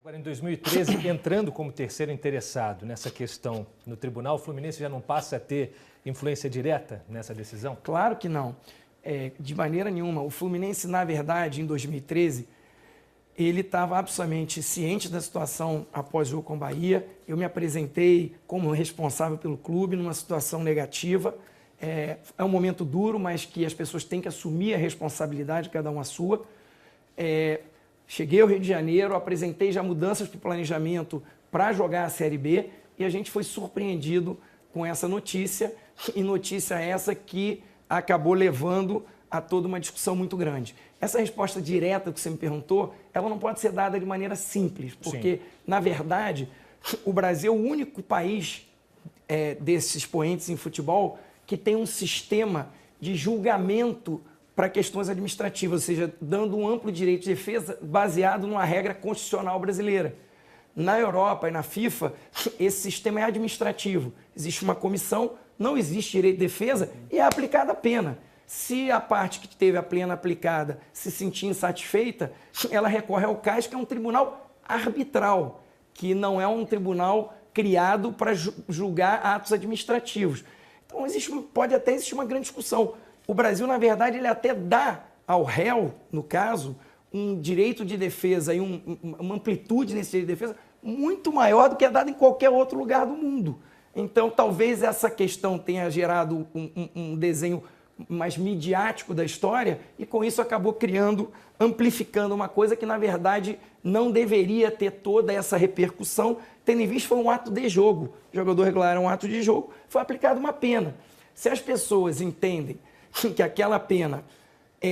Agora, em 2013, entrando como terceiro interessado nessa questão no tribunal, o Fluminense já não passa a ter influência direta nessa decisão? Claro que não. De maneira nenhuma. O Fluminense, na verdade, em 2013, ele estava absolutamente ciente da situação após o jogo com o Bahia. Eu me apresentei como responsável pelo clube numa situação negativa. É um momento duro, mas que as pessoas têm que assumir a responsabilidade, cada um a sua. Cheguei ao Rio de Janeiro, apresentei já mudanças para o planejamento para jogar a Série B e a gente foi surpreendido com essa notícia, e notícia essa que acabou levando a toda uma discussão muito grande. Essa resposta direta que você me perguntou, ela não pode ser dada de maneira simples, porque, na verdade, o Brasil é o único país desses expoentes em futebol que tem um sistema de julgamento para questões administrativas, ou seja, dando um amplo direito de defesa baseado numa regra constitucional brasileira. Na Europa e na FIFA, esse sistema é administrativo. Existe uma comissão, não existe direito de defesa e é aplicada a pena. Se a parte que teve a pena aplicada se sentir insatisfeita, ela recorre ao CAS, que é um tribunal arbitral, que não é um tribunal criado para julgar atos administrativos. Então, pode até existir uma grande discussão. O Brasil, na verdade, ele até dá ao réu, no caso, um direito de defesa e uma amplitude nesse direito de defesa muito maior do que é dado em qualquer outro lugar do mundo. Então, talvez essa questão tenha gerado um desenho mais midiático da história e, com isso, acabou amplificando uma coisa que, na verdade, não deveria ter toda essa repercussão, tendo em vista que foi um ato de jogo. O jogador regular era um ato de jogo, foi aplicada uma pena. Se as pessoas entendem que aquela pena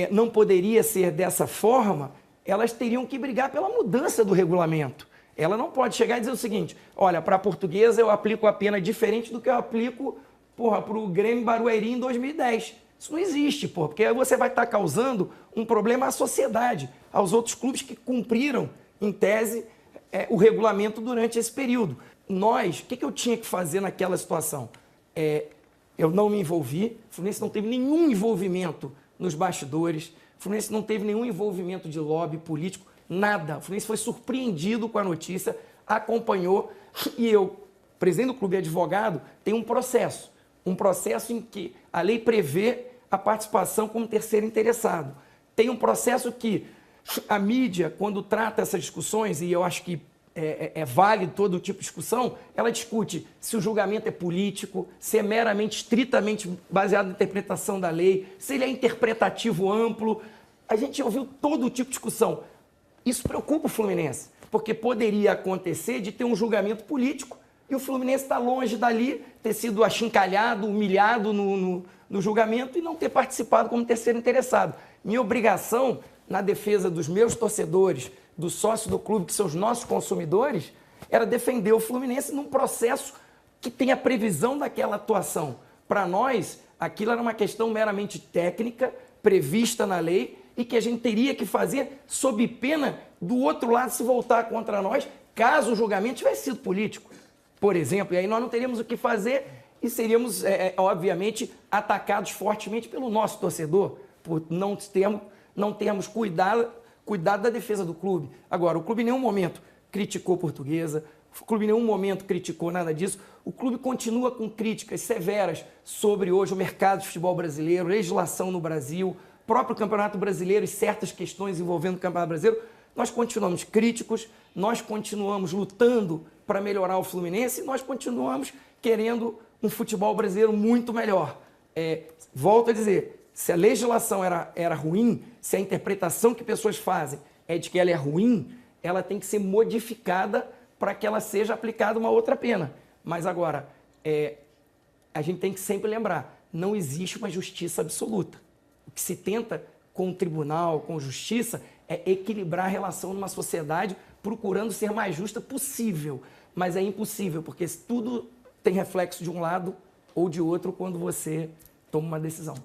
não poderia ser dessa forma, elas teriam que brigar pela mudança do regulamento. Ela não pode chegar e dizer o seguinte: olha, para a Portuguesa eu aplico a pena diferente do que eu aplico para o Grêmio Barueri em 2010. Isso não existe, porque aí você vai estar causando um problema à sociedade, aos outros clubes que cumpriram, em tese, o regulamento durante esse período. Nós, o que eu tinha que fazer naquela situação? Eu não me envolvi, o Fluminense não teve nenhum envolvimento nos bastidores, o Fluminense não teve nenhum envolvimento de lobby político, nada. O Fluminense foi surpreendido com a notícia, acompanhou, e eu, presidente do clube e advogado, tenho um processo em que a lei prevê a participação como terceiro interessado. Tem um processo que a mídia, quando trata essas discussões, e eu acho que é válido todo tipo de discussão, ela discute se o julgamento é político, se é meramente, estritamente baseado na interpretação da lei, se ele é interpretativo amplo. A gente ouviu todo tipo de discussão. Isso preocupa o Fluminense, porque poderia acontecer de ter um julgamento político e o Fluminense está longe dali, ter sido achincalhado, humilhado no julgamento e não ter participado como terceiro interessado. Minha obrigação na defesa dos meus torcedores, do sócio do clube, que são os nossos consumidores, era defender o Fluminense num processo que tem a previsão daquela atuação. Para nós, aquilo era uma questão meramente técnica, prevista na lei, e que a gente teria que fazer sob pena do outro lado se voltar contra nós, caso o julgamento tivesse sido político, por exemplo. E aí nós não teríamos o que fazer e seríamos, obviamente, atacados fortemente pelo nosso torcedor, por não termos cuidado da defesa do clube. Agora, o clube em nenhum momento criticou a Portuguesa, o clube em nenhum momento criticou nada disso. O clube continua com críticas severas sobre hoje o mercado de futebol brasileiro, legislação no Brasil, próprio Campeonato Brasileiro e certas questões envolvendo o Campeonato Brasileiro. Nós continuamos críticos, nós continuamos lutando para melhorar o Fluminense e nós continuamos querendo um futebol brasileiro muito melhor. Volto a dizer, se a legislação era ruim, se a interpretação que pessoas fazem é de que ela é ruim, ela tem que ser modificada para que ela seja aplicada uma outra pena. Mas agora, a gente tem que sempre lembrar, não existe uma justiça absoluta. O que se tenta com o tribunal, com justiça, é equilibrar a relação numa sociedade procurando ser mais justa possível. Mas é impossível, porque tudo tem reflexo de um lado ou de outro quando você toma uma decisão.